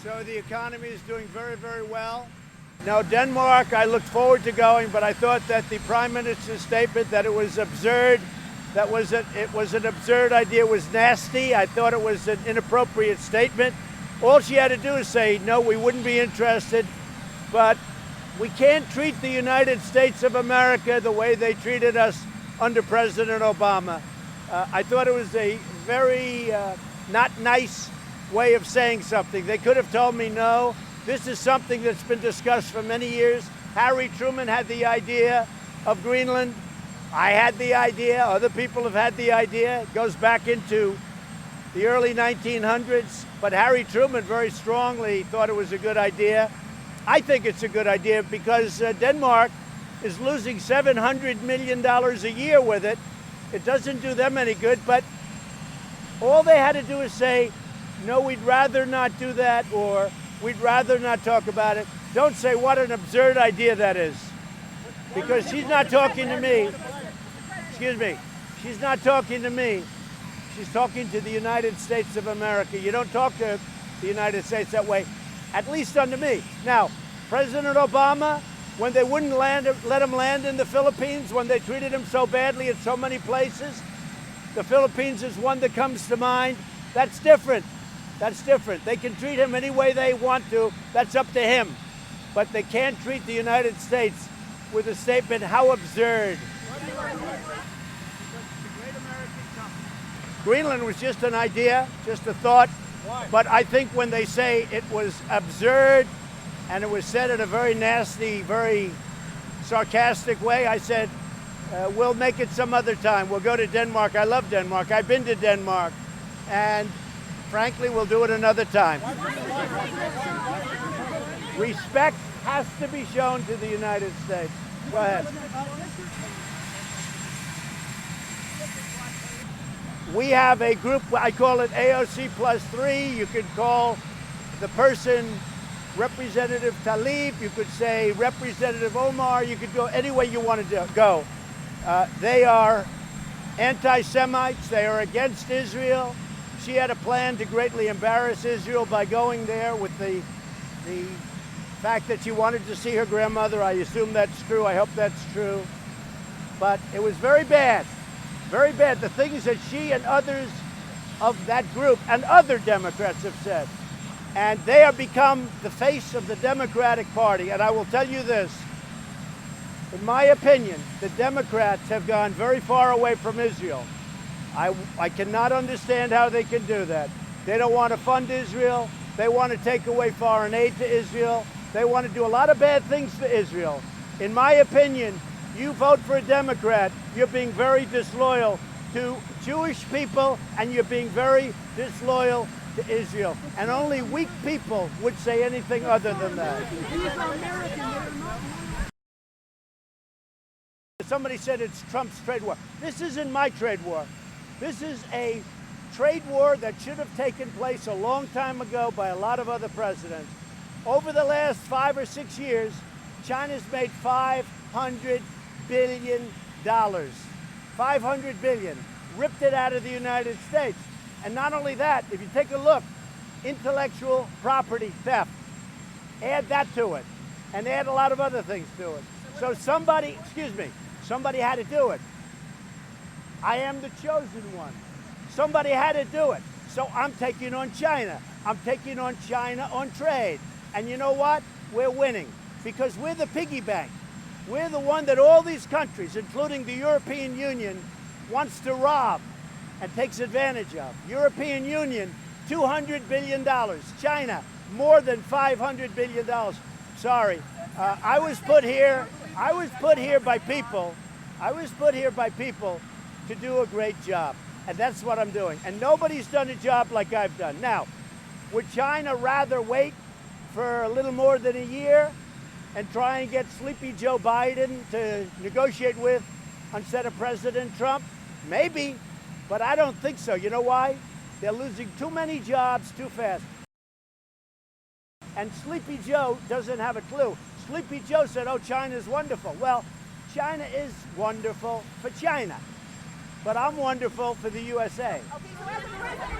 So the economy is doing very, very well. Now, Denmark, I looked forward to going, but I thought that the Prime Minister's statement that it was absurd, it was an absurd idea, it was nasty. I thought it was an inappropriate statement. All she had to do is say, no, we wouldn't be interested, but we can't treat the United States of America the way they treated us under President Obama. I thought it was a very not nice way of saying something. They could have told me no. This is something that's been discussed for many years. Harry Truman had the idea of Greenland. I had the idea. Other people have had the idea. It goes back into the early 1900s. But Harry Truman very strongly thought it was a good idea. I think it's a good idea because Denmark is losing $700 million a year with it. It doesn't do them any good, but all they had to do is say, no, we'd rather not do that, or we'd rather not talk about it. Don't say what an absurd idea that is, because she's not talking to me. Excuse me. She's not talking to me. She's talking to the United States of America. You don't talk to the United States that way, at least under me. Now, President Obama, when they wouldn't let him land in the Philippines, when they treated him so badly in so many places, the Philippines is one that comes to mind. That's different. That's different. They can treat him any way they want to. That's up to him. But they can't treat the United States with a statement, how absurd. Greenland was just an idea, just a thought. But I think when they say it was absurd and it was said in a very nasty, very sarcastic way, I said, we'll make it some other time. We'll go to Denmark. I love Denmark. I've been to Denmark. And frankly, we'll do it another time. Respect has to be shown to the United States. Go ahead. We have a group, I call it AOC +3. You could call the person Representative Tlaib. You could say Representative Omar. You could go any way you want to go. They are anti-Semites. They are against Israel. She had a plan to greatly embarrass Israel by going there with the fact that she wanted to see her grandmother. I assume that's true. I hope that's true. But it was very bad. Very bad. The things that she and others of that group and other Democrats have said. And they have become the face of the Democratic Party. And I will tell you this. In my opinion, the Democrats have gone very far away from Israel. I cannot understand how they can do that. They don't want to fund Israel. They want to take away foreign aid to Israel. They want to do a lot of bad things to Israel. In my opinion, you vote for a Democrat, you're being very disloyal to Jewish people, and you're being very disloyal to Israel. And only weak people would say anything other than that. Somebody said it's Trump's trade war. This isn't my trade war. This is a trade war that should have taken place a long time ago by a lot of other presidents. Over the last 5 or 6 years, China's made $500 billion. $500 billion. Ripped it out of the United States. And not only that, if you take a look, intellectual property theft, add that to it, and add a lot of other things to it. So somebody had to do it. I am the chosen one. Somebody had to do it. So I'm taking on China. I'm taking on China on trade. And you know what? We're winning because we're the piggy bank. We're the one that all these countries, including the European Union, wants to rob and takes advantage of. European Union, $200 billion. China, more than $500 billion. Sorry, I was put here by people. I was put here by people to do a great job, and that's what I'm doing. And nobody's done a job like I've done. Now, would China rather wait for a little more than a year and try and get sleepy Joe Biden to negotiate with instead of President Trump? Maybe, but I don't think so. You know why? They're losing too many jobs too fast. And Sleepy Joe doesn't have a clue. Sleepy Joe said, oh, China's wonderful. Well, China is wonderful for China, but I'm wonderful for the USA. Okay, so as a president,